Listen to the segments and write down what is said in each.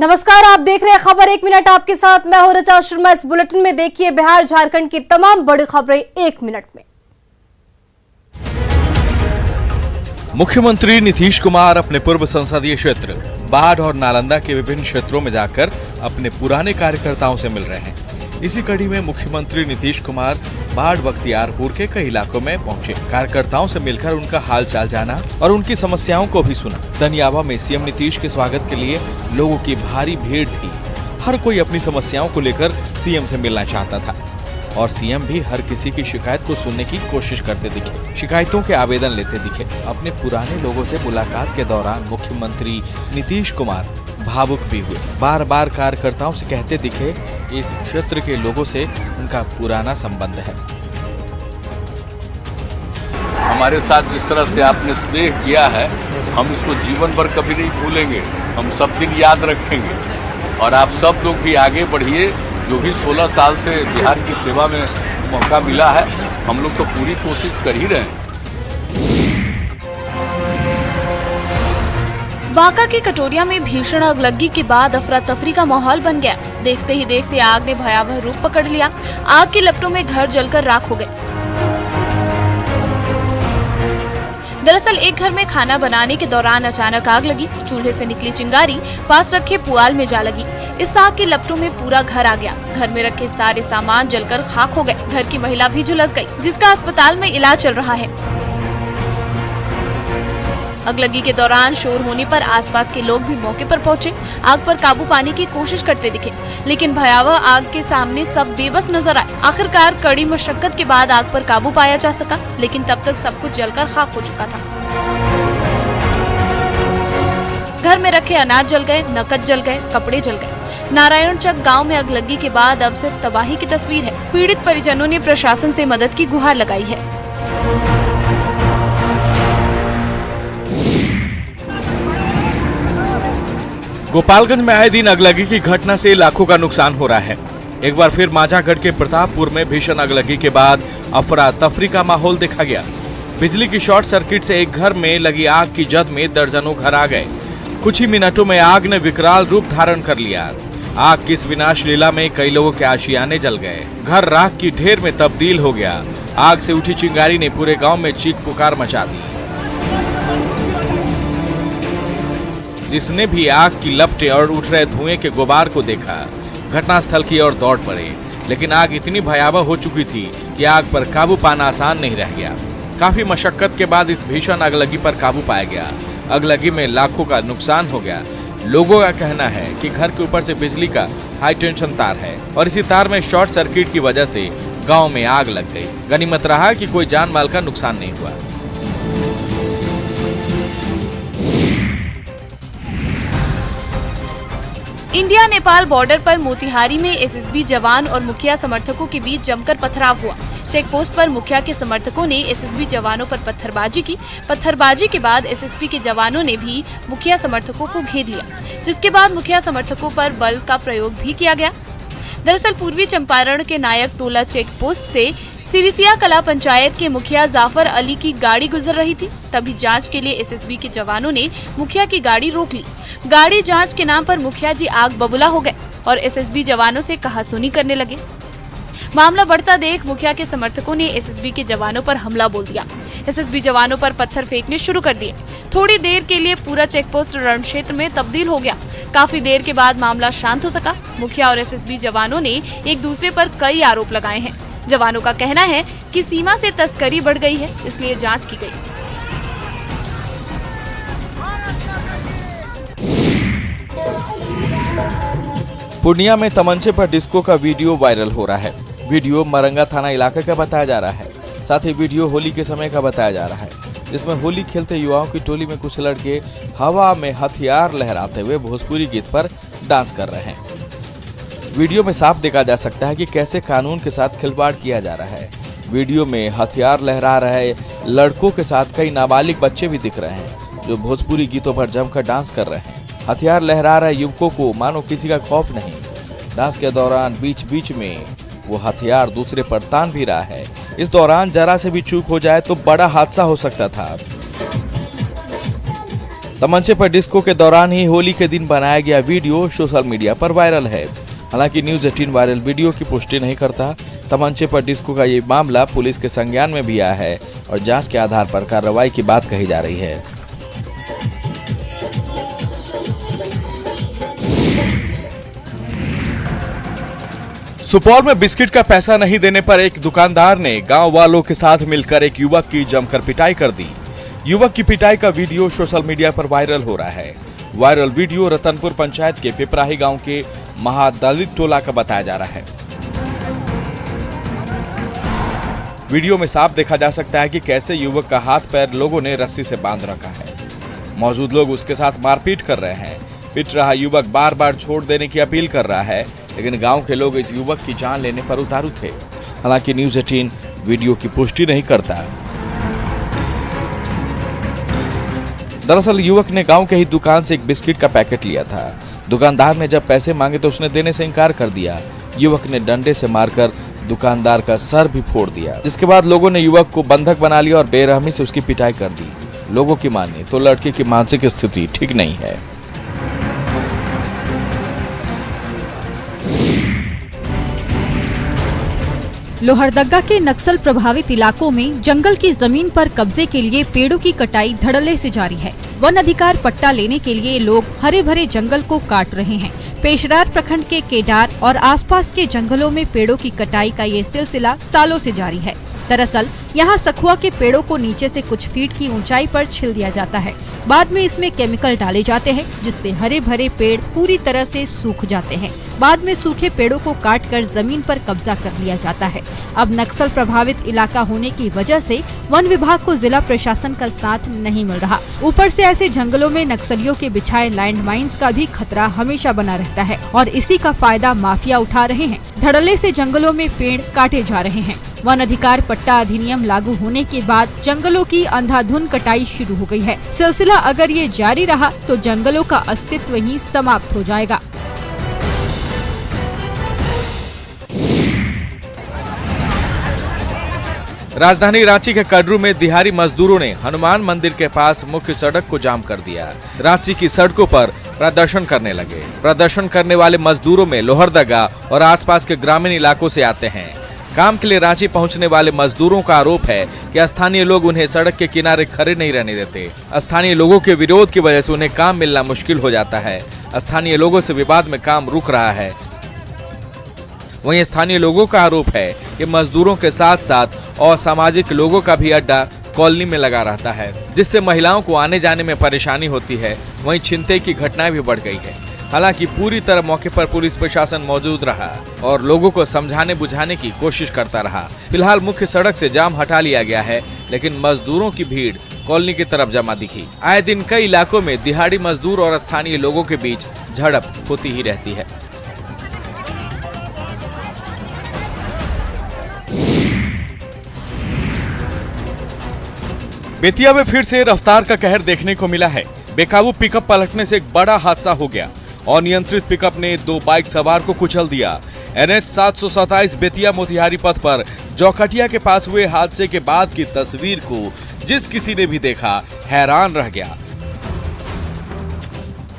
नमस्कार, आप देख रहे हैं खबर 1 मिनट। आपके साथ मैं हूं ऋचा शर्मा। इस बुलेटिन में देखिए बिहार झारखंड की तमाम बड़ी खबरें 1 मिनट में। मुख्यमंत्री नीतीश कुमार अपने पूर्व संसदीय क्षेत्र बाढ़ और नालंदा के विभिन्न क्षेत्रों में जाकर अपने पुराने कार्यकर्ताओं से मिल रहे हैं। इसी कड़ी में मुख्यमंत्री नीतीश कुमार बाढ़ बख्तियारपुर के कई इलाकों में पहुंचे। कार्यकर्ताओं से मिलकर उनका हाल चाल जाना और उनकी समस्याओं को भी सुना। दनियावा में सीएम नीतीश के स्वागत के लिए लोगों की भारी भीड़ थी। हर कोई अपनी समस्याओं को लेकर सीएम से मिलना चाहता था और सीएम भी हर किसी की शिकायत को सुनने की कोशिश करते दिखे, शिकायतों के आवेदन लेते दिखे। अपने पुराने लोगों से मुलाकात के दौरान मुख्यमंत्री नीतीश कुमार भावुक भी हुए। बार बार कार्यकर्ताओं से कहते दिखे इस क्षेत्र के लोगों से उनका पुराना संबंध है। हमारे साथ जिस तरह से आपने स्नेह किया है, हम इसको जीवन भर कभी नहीं भूलेंगे। हम सब दिन याद रखेंगे और आप सब लोग भी आगे बढ़िए। जो भी 16 साल से बिहार की सेवा में मौका मिला है, हम लोग तो पूरी कोशिश कर ही रहे हैं। बांका की कटोरिया में भीषण अगलगी के बाद अफरा तफरी का माहौल बन गया। देखते ही देखते आग ने भयावह रूप पकड़ लिया। आग की लपटों में घर जलकर राख हो गए। दरअसल एक घर में खाना बनाने के दौरान अचानक आग लगी। चूल्हे से निकली चिंगारी पास रखे पुआल में जा लगी। इस आग की लपटों में पूरा घर आ गया। घर में रखे सारे सामान जलकर खाक हो गए। घर की महिला भी झुलस गई, जिसका अस्पताल में इलाज चल रहा है। अगलगी के दौरान शोर होने पर आसपास के लोग भी मौके पर पहुंचे। आग पर काबू पाने की कोशिश करते दिखे, लेकिन भयावह आग के सामने सब बेबस नजर आए। आखिरकार कड़ी मशक्कत के बाद आग पर काबू पाया जा सका, लेकिन तब तक सब कुछ जलकर खाक हो चुका था। घर में रखे अनाज जल गए, नकद जल गए, कपड़े जल गए। नारायणचक गांव में अगलगी के बाद अब सिर्फ तबाही की तस्वीर है। पीड़ित परिजनों ने प्रशासन से मदद की गुहार लगाई है। गोपालगंज में आए दिन अगलगी की घटना से लाखों का नुकसान हो रहा है। एक बार फिर मांझागढ़ के प्रतापपुर में भीषण अगलगी के बाद अफरा तफरी का माहौल देखा गया। बिजली की शॉर्ट सर्किट से एक घर में लगी आग की जद में दर्जनों घर आ गए। कुछ ही मिनटों में आग ने विकराल रूप धारण कर लिया। आग की इस विनाश लीला में कई लोगों के आशियाने जल गए। घर राख की ढेर में तब्दील हो गया। आग से उठी चिंगारी ने पूरे गांव में चीख पुकार मचा दी। जिसने भी आग की लपटें और उठ रहे धुएं के गुबार को देखा, घटनास्थल की ओर दौड़ पड़े। लेकिन आग इतनी भयावह हो चुकी थी कि आग पर काबू पाना आसान नहीं रह गया। काफी मशक्कत के बाद इस भीषण अगलगी पर काबू पाया गया। अगलगी में लाखों का नुकसान हो गया। लोगों का कहना है कि घर के ऊपर से बिजली का हाई टेंशन तार है और इसी तार में शॉर्ट सर्किट की वजह से गाँव में आग लग गई। गनीमत रहा कि कोई जान माल का नुकसान नहीं हुआ। इंडिया नेपाल बॉर्डर पर मोतिहारी में एसएसबी जवान और मुखिया समर्थकों के बीच जमकर पथराव हुआ। चेक पोस्ट पर मुखिया के समर्थकों ने एसएसबी जवानों पर पत्थरबाजी की। पत्थरबाजी के बाद एसएसबी के जवानों ने भी मुखिया समर्थकों को घेर लिया, जिसके बाद मुखिया समर्थकों पर बल का प्रयोग भी किया गया। दरअसल पूर्वी चंपारण के नायक टोला चेक पोस्ट से सिरिसिया कला पंचायत के मुखिया जाफर अली की गाड़ी गुजर रही थी। तभी जांच के लिए एसएसबी के जवानों ने मुखिया की गाड़ी रोक ली। गाड़ी जांच के नाम पर मुखिया जी आग बबूला हो गए और एसएसबी जवानों से कहासुनी करने लगे। मामला बढ़ता देख मुखिया के समर्थकों ने एसएसबी के जवानों पर हमला बोल दिया। एसएसबी जवानों पर पत्थर फेंकने शुरू कर दिए। थोड़ी देर के लिए पूरा चेकपोस्ट रण क्षेत्र में तब्दील हो गया। काफी देर के बाद मामला शांत हो सका। मुखिया और एसएसबी जवानों ने एक दूसरे पर कई आरोप लगाए हैं। जवानों का कहना है कि सीमा से तस्करी बढ़ गई है, इसलिए जांच की गई। पूर्णिया में तमंचे पर डिस्को का वीडियो वायरल हो रहा है। वीडियो मरंगा थाना इलाके का बताया जा रहा है। साथ ही वीडियो होली के समय का बताया जा रहा है, जिसमें होली खेलते युवाओं की टोली में कुछ लड़के हवा में हथियार लहराते हुए भोजपुरी गीत पर डांस कर रहे हैं। वीडियो में साफ देखा जा सकता है कि कैसे कानून के साथ खिलवाड़ किया जा रहा है। वीडियो में हथियार लहरा रहे लड़कों के साथ कई नाबालिग बच्चे भी दिख रहे हैं, जो भोजपुरी गीतों पर जमकर डांस कर रहे हैं। हथियार लहरा रहे युवकों को मानो किसी का खौफ नहीं। डांस के दौरान बीच बीच में वो हथियार दूसरे पर तान भी रहा है। इस दौरान जरा से भी चूक हो जाए तो बड़ा हादसा हो सकता था। तमंचे पर डिस्को के दौरान ही होली के दिन बनाया गया वीडियो सोशल मीडिया पर वायरल है। हालांकि न्यूज़ 18 वायरल वीडियो की पुष्टि नहीं करता। तमंचे पर डिस्को का ये मामला पुलिस के संज्ञान में भी आया है और जांच के आधार पर कार्रवाई की बात कही जा रही है। सुपौल में बिस्किट का पैसा नहीं देने पर एक दुकानदार ने गांव वालों के साथ मिलकर एक युवक की जमकर पिटाई कर दी। युवक की पिटाई का वीडियो सोशल मीडिया पर वायरल हो रहा है। वायरल वीडियो रतनपुर पंचायत के पिपराही गांव के महादलित टोला का बताया जा रहा है। वीडियो में साफ देखा जा सकता है कि कैसे युवक का हाथ पैर लोगों ने रस्सी से बांध रखा है। मौजूद लोग उसके साथ मारपीट कर रहे हैं। पिट रहा युवक बार बार छोड़ देने की अपील कर रहा है, लेकिन गांव के लोग इस युवक की जान लेने पर उतारू थे। हालांकि न्यूज़ 18 वीडियो की पुष्टि नहीं करता। दरअसल युवक ने गांव के ही दुकान से एक बिस्किट का पैकेट लिया था। दुकानदार ने जब पैसे मांगे तो उसने देने से इनकार कर दिया। युवक ने डंडे से मारकर दुकानदार का सर भी फोड़ दिया, जिसके बाद लोगों ने युवक को बंधक बना लिया और बेरहमी से उसकी पिटाई कर दी। लोगों की माने तो लड़के की मानसिक स्थिति ठीक नहीं है। लोहरदगा के नक्सल प्रभावित इलाकों में जंगल की जमीन पर कब्जे के लिए पेड़ों की कटाई धड़ल्ले से जारी है। वन अधिकार पट्टा लेने के लिए लोग हरे भरे जंगल को काट रहे हैं। पेशरार प्रखंड के केदार और आसपास के जंगलों में पेड़ों की कटाई का ये सिलसिला सालों से जारी है। दरअसल यहाँ सखुआ के पेड़ों को नीचे से कुछ फीट की ऊंचाई पर छिल दिया जाता है। बाद में इसमें केमिकल डाले जाते हैं, जिससे हरे भरे पेड़ पूरी तरह से सूख जाते हैं। बाद में सूखे पेड़ों को काटकर जमीन पर कब्जा कर लिया जाता है। अब नक्सल प्रभावित इलाका होने की वजह से वन विभाग को जिला प्रशासन का साथ नहीं मिल रहा। ऊपर से ऐसे जंगलों में नक्सलियों के बिछाए लैंड माइंस का भी खतरा हमेशा बना रहता है और इसी का फायदा माफिया उठा रहे हैं। धड़ल्ले से जंगलों में पेड़ काटे जा रहे हैं। वन अधिकार पट्टा अधिनियम लागू होने के बाद जंगलों की अंधाधुंध कटाई शुरू हो गई है। सिलसिला अगर ये जारी रहा तो जंगलों का अस्तित्व ही समाप्त हो जाएगा। राजधानी रांची के कड़रू में दिहाड़ी मजदूरों ने हनुमान मंदिर के पास मुख्य सड़क को जाम कर दिया। रांची की सड़कों पर प्रदर्शन करने लगे। प्रदर्शन करने वाले मजदूरों में लोहरदगा और आसपास के ग्रामीण इलाकों से आते हैं। काम के लिए रांची पहुंचने वाले मजदूरों का आरोप है कि स्थानीय लोग उन्हें सड़क के किनारे खड़े नहीं रहने देते। स्थानीय लोगों के विरोध की वजह से उन्हें काम मिलना मुश्किल हो जाता है। स्थानीय लोगों से विवाद में काम रुक रहा है। वहीं स्थानीय लोगों का आरोप है कि मजदूरों के साथ साथ असामाजिक लोगों का भी अड्डा कॉलोनी में लगा रहता है, जिससे महिलाओं को आने जाने में परेशानी होती है। वहीं छिनतई की घटनाएं भी बढ़ गई है। हालांकि पूरी तरह मौके पर पुलिस प्रशासन मौजूद रहा और लोगों को समझाने बुझाने की कोशिश करता रहा। फिलहाल मुख्य सड़क से जाम हटा लिया गया है, लेकिन मजदूरों की भीड़ कॉलोनी की तरफ जमा दिखी। आए दिन कई इलाकों में दिहाड़ी मजदूर और स्थानीय लोगों के बीच झड़प होती ही रहती है। बेतिया में फिर से रफ्तार का कहर देखने को मिला है। बेकाबू पिकअप पलटने से एक बड़ा हादसा हो गया। अनियंत्रित पिकअप ने 2 बाइक सवार को कुचल दिया। NH 727 बेतिया मोतिहारी पथ पर जौखटिया के पास हुए हादसे के बाद की तस्वीर को जिस किसी ने भी देखा हैरान रह गया।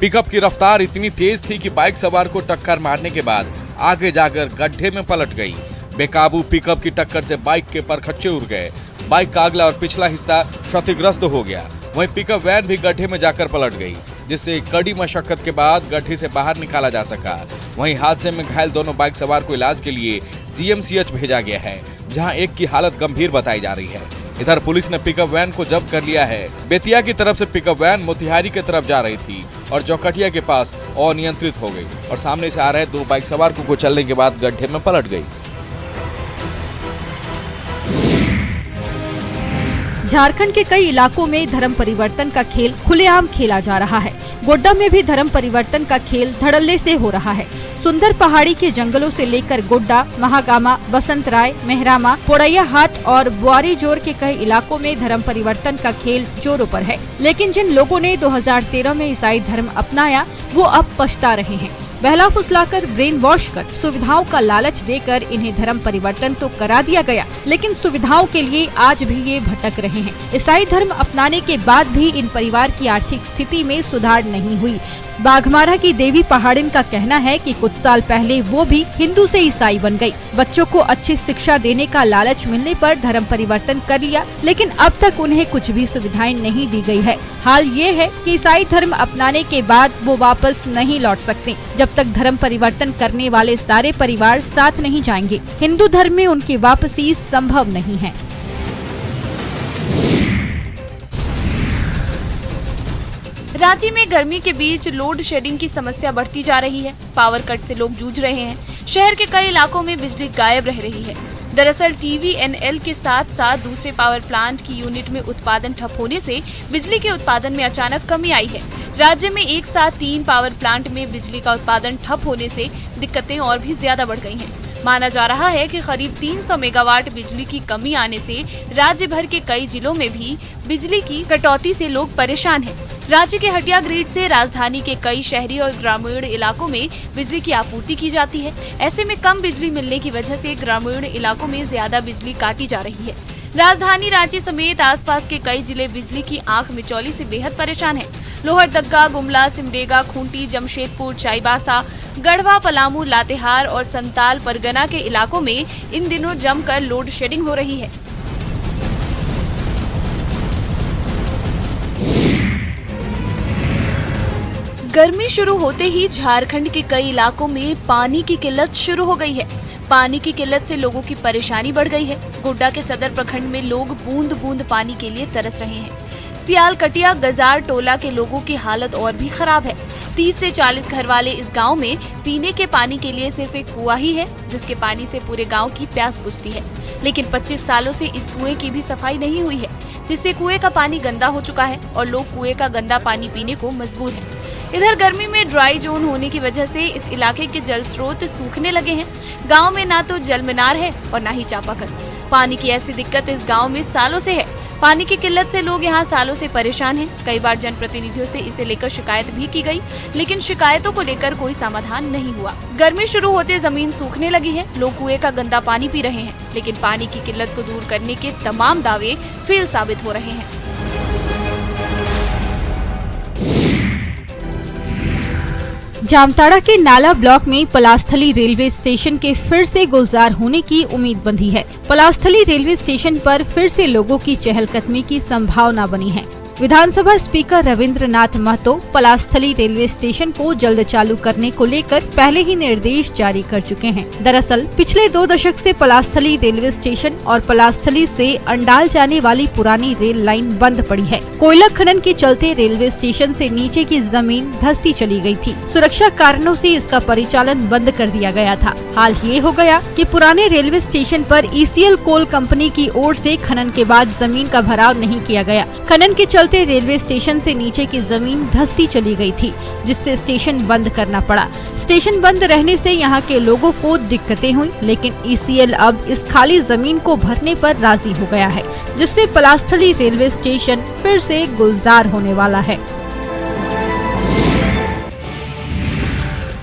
पिकअप की रफ्तार इतनी तेज थी कि बाइक सवार को टक्कर मारने के बाद आगे जाकर गड्ढे में पलट गई। बेकाबू पिकअप की टक्कर से बाइक के परखच्चे उड़ गए। बाइक का अगला और पिछला हिस्सा क्षतिग्रस्त हो गया। वहीं पिकअप वैन भी गड्ढे में जाकर पलट गई, जिससे कड़ी मशक्कत के बाद गड्ढे से बाहर निकाला जा सका। वहीं हादसे में घायल दोनों बाइक सवार को इलाज के लिए GMCH भेजा गया है, जहां एक की हालत गंभीर बताई जा रही है। इधर पुलिस ने पिकअप वैन को जब्त कर लिया है। बेतिया की तरफ से पिकअप वैन मोतिहारी की तरफ जा रही थी और जौखटिया के पास अनियंत्रित हो गई और सामने से आ रहे 2 बाइक सवार को कुचलने के बाद गड्ढे में पलट गई। झारखंड के कई इलाकों में धर्म परिवर्तन का खेल खुलेआम खेला जा रहा है। गोड्डा में भी धर्म परिवर्तन का खेल धड़ल्ले से हो रहा है। सुंदर पहाड़ी के जंगलों से लेकर गोड्डा, महागामा, बसंतराय, मेहरामा, पोड़ैया हाट और बुआरी जोर के कई इलाकों में धर्म परिवर्तन का खेल जोरों पर है। लेकिन जिन लोगों ने 2013 में ईसाई धर्म अपनाया वो अब पछता रहे हैं। बहला फुसलाकर, ब्रेन वॉश कर, सुविधाओं का लालच देकर इन्हें धर्म परिवर्तन तो करा दिया गया, लेकिन सुविधाओं के लिए आज भी ये भटक रहे हैं। ईसाई धर्म अपनाने के बाद भी इन परिवार की आर्थिक स्थिति में सुधार नहीं हुई। बाघमारा की देवी पहाड़िन का कहना है कि कुछ साल पहले वो भी हिंदू से ईसाई बन गई। बच्चों को अच्छी शिक्षा देने का लालच मिलने पर धर्म परिवर्तन कर लिया, लेकिन अब तक उन्हें कुछ भी सुविधाएं नहीं दी गई है। हाल ये है कि ईसाई धर्म अपनाने के बाद वो वापस नहीं लौट सकते जब तक धर्म परिवर्तन करने वाले सारे परिवार साथ नहीं जाएंगे। हिंदू धर्म में उनकी वापसी संभव नहीं है। रांची में गर्मी के बीच लोड शेडिंग की समस्या बढ़ती जा रही है। पावर कट से लोग जूझ रहे हैं। शहर के कई इलाकों में बिजली गायब रह रही है। दरअसल TVNL के साथ साथ दूसरे पावर प्लांट की यूनिट में उत्पादन ठप होने से बिजली के उत्पादन में अचानक कमी आई है। राज्य में एक साथ 3 पावर प्लांट में बिजली का उत्पादन ठप होने से दिक्कतें और भी ज्यादा बढ़ गई हैं। माना जा रहा है कि करीब 300 मेगावाट बिजली की कमी आने से राज्य भर के कई जिलों में भी बिजली की कटौती से लोग परेशान हैं। राज्य के हटिया ग्रिड से राजधानी के कई शहरी और ग्रामीण इलाकों में बिजली की आपूर्ति की जाती है। ऐसे में कम बिजली मिलने की वजह से ग्रामीण इलाकों में ज्यादा बिजली काटी जा रही है। राजधानी रांची समेत आसपास के कई जिले बिजली की आंख मिचौली से बेहद परेशान हैं। लोहरदगा, गुमला, सिमडेगा, खूंटी, जमशेदपुर, चाईबासा, गढ़वा, पलामू, लातेहार और संताल परगना के इलाकों में इन दिनों जमकर लोड शेडिंग हो रही है। गर्मी शुरू होते ही झारखंड के कई इलाकों में पानी की किल्लत शुरू हो गई है। पानी की किल्लत से लोगों की परेशानी बढ़ गई है। गोड्डा के सदर प्रखंड में लोग बूंद बूंद पानी के लिए तरस रहे हैं। सियाल कटिया गजार टोला के लोगों की हालत और भी खराब है। 30 से 40 घर वाले इस गांव में पीने के पानी के लिए सिर्फ एक कुआं ही है, जिसके पानी से पूरे गांव की प्यास बुझती है। लेकिन 25 सालों से इस कुएं की भी सफाई नहीं हुई है, जिससे कुएं का पानी गंदा हो चुका है और लोग कुएं का गंदा पानी पीने को मजबूर हैं। इधर गर्मी में ड्राई जोन होने की वजह से इस इलाके के जल स्रोत सूखने लगे हैं। गांव में ना तो जल मीनार है और ना ही चापाकल। पानी की ऐसी दिक्कत इस गांव में सालों से है। पानी की किल्लत से लोग यहां सालों से परेशान हैं। कई बार जनप्रतिनिधियों से इसे लेकर शिकायत भी की गई, लेकिन शिकायतों को लेकर कोई समाधान नहीं हुआ। गर्मी शुरू होते जमीन सूखने लगी है। लोग कुएं का गंदा पानी पी रहे हैं, लेकिन पानी की किल्लत को दूर करने के तमाम दावे फेल साबित हो रहे हैं। जामताड़ा के नाला ब्लॉक में पलास्थली रेलवे स्टेशन के फिर से गुलजार होने की उम्मीद बंधी है। पलास्थली रेलवे स्टेशन पर फिर से लोगों की चहलकदमी की संभावना बनी है। विधानसभा speaker Rabindranath Mahato Palasthali railway station को जल्द चालू करने को लेकर पहले ही निर्देश जारी कर चुके हैं। दरअसल पिछले 2 दशक से पलास्थली रेलवे स्टेशन और पलास्थली से अंडाल जाने वाली पुरानी रेल लाइन बंद पड़ी है। कोयला खनन के चलते रेलवे स्टेशन से नीचे की जमीन धंसती चली गई थी। सुरक्षा कारणों से इसका परिचालन बंद कर दिया गया था। हाल ये हो गया कि पुराने रेलवे स्टेशन पर ECL कोल कंपनी की ओर से खनन के बाद जमीन का भराव नहीं किया गया। खनन के चलते रेलवे स्टेशन से नीचे की जमीन धंसती चली गई थी, जिससे स्टेशन बंद करना पड़ा। स्टेशन बंद रहने से यहाँ के लोगों को दिक्कतें हुई, लेकिन ECL अब इस खाली जमीन को भरने पर राजी हो गया है, जिससे पलास्थली रेलवे स्टेशन फिर से गुलजार होने वाला है।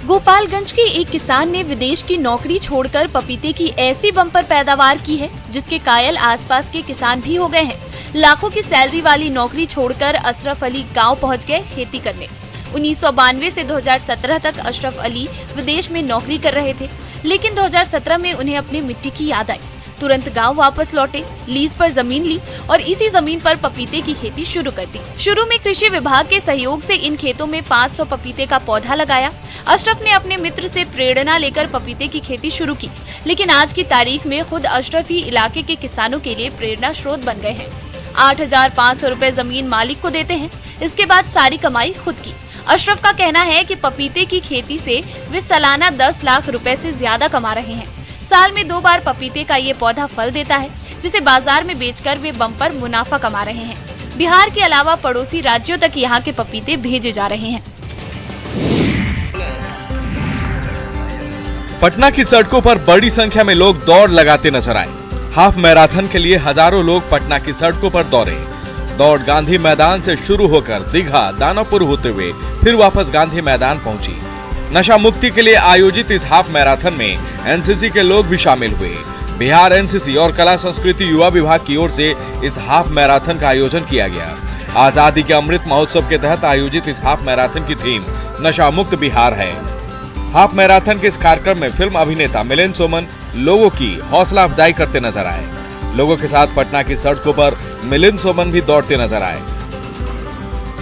गोपालगंज के एक किसान ने विदेश की नौकरी छोड़कर पपीते की ऐसी बम्पर पैदावार की है, जिसके कायल आसपास के किसान भी हो गए हैं। लाखों की सैलरी वाली नौकरी छोड़कर अशरफ अली गांव पहुंच गए खेती करने। 1992 से 2017 तक अशरफ अली विदेश में नौकरी कर रहे थे, लेकिन 2017 में उन्हें अपनी मिट्टी की याद आई। तुरंत गांव वापस लौटे, लीज पर जमीन ली और इसी जमीन पर पपीते की खेती शुरू कर दी। शुरू में कृषि विभाग के सहयोग से इन खेतों में 500 पपीते का पौधा लगाया। अशरफ ने अपने मित्र से प्रेरणा लेकर पपीते की खेती शुरू की, लेकिन आज की तारीख में खुद अशरफ ही इलाके के किसानों के लिए प्रेरणा स्रोत बन गए हैं। 8,500 रुपए जमीन मालिक को देते हैं, इसके बाद सारी कमाई खुद की। अशरफ का कहना है कि पपीते की खेती से वे सालाना 10 लाख रुपए से ज्यादा कमा रहे हैं। साल में 2 बार पपीते का ये पौधा फल देता है, जिसे बाजार में बेचकर वे बम्पर मुनाफा कमा रहे हैं। बिहार के अलावा पड़ोसी राज्यों तक यहाँ के पपीते भेजे जा रहे हैं। पटना की सड़कों पर बड़ी संख्या में लोग दौड़ लगाते नजर आए। हाफ मैराथन के लिए हजारों लोग पटना की सड़कों पर दौड़े। दौड़ गांधी मैदान से शुरू होकर दीघा, दानापुर होते हुए फिर वापस गांधी मैदान पहुंची। नशा मुक्ति के लिए आयोजित इस हाफ मैराथन में एनसीसी के लोग भी शामिल हुए। बिहार एनसीसी और कला संस्कृति युवा विभाग की ओर से इस हाफ मैराथन का आयोजन किया गया। आजादी के अमृत महोत्सव के तहत आयोजित इस हाफ मैराथन की थीम नशा मुक्त बिहार है। हाफ मैराथन के इस कार्यक्रम में फिल्म अभिनेता मिलिंद सोमन लोगों की हौसला अफजाई करते नजर आए। लोगों के साथ पटना की सड़कों पर मिलिंद सोमन भी दौड़ते नजर आए।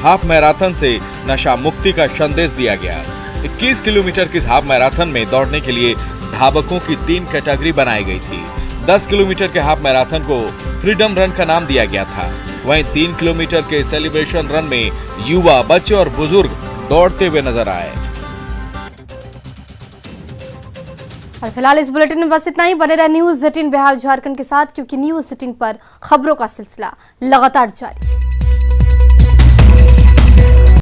हाफ मैराथन से नशा मुक्ति का संदेश दिया गया। 21 किलोमीटर की हाफ मैराथन में दौड़ने के लिए धावकों की 3 कैटेगरी बनाई गई थी। 10 किलोमीटर के हाफ मैराथन को फ्रीडम रन का नाम दिया गया था। वहीं 3 किलोमीटर के सेलिब्रेशन रन में युवा, बच्चे और बुजुर्ग दौड़ते हुए नजर आए। और फिलहाल इस बुलेटिन में बस इतना ही। बने रहे न्यूज़ 18 बिहार झारखंड के साथ, क्योंकि न्यूज़ 18 पर खबरों का सिलसिला लगातार जारी।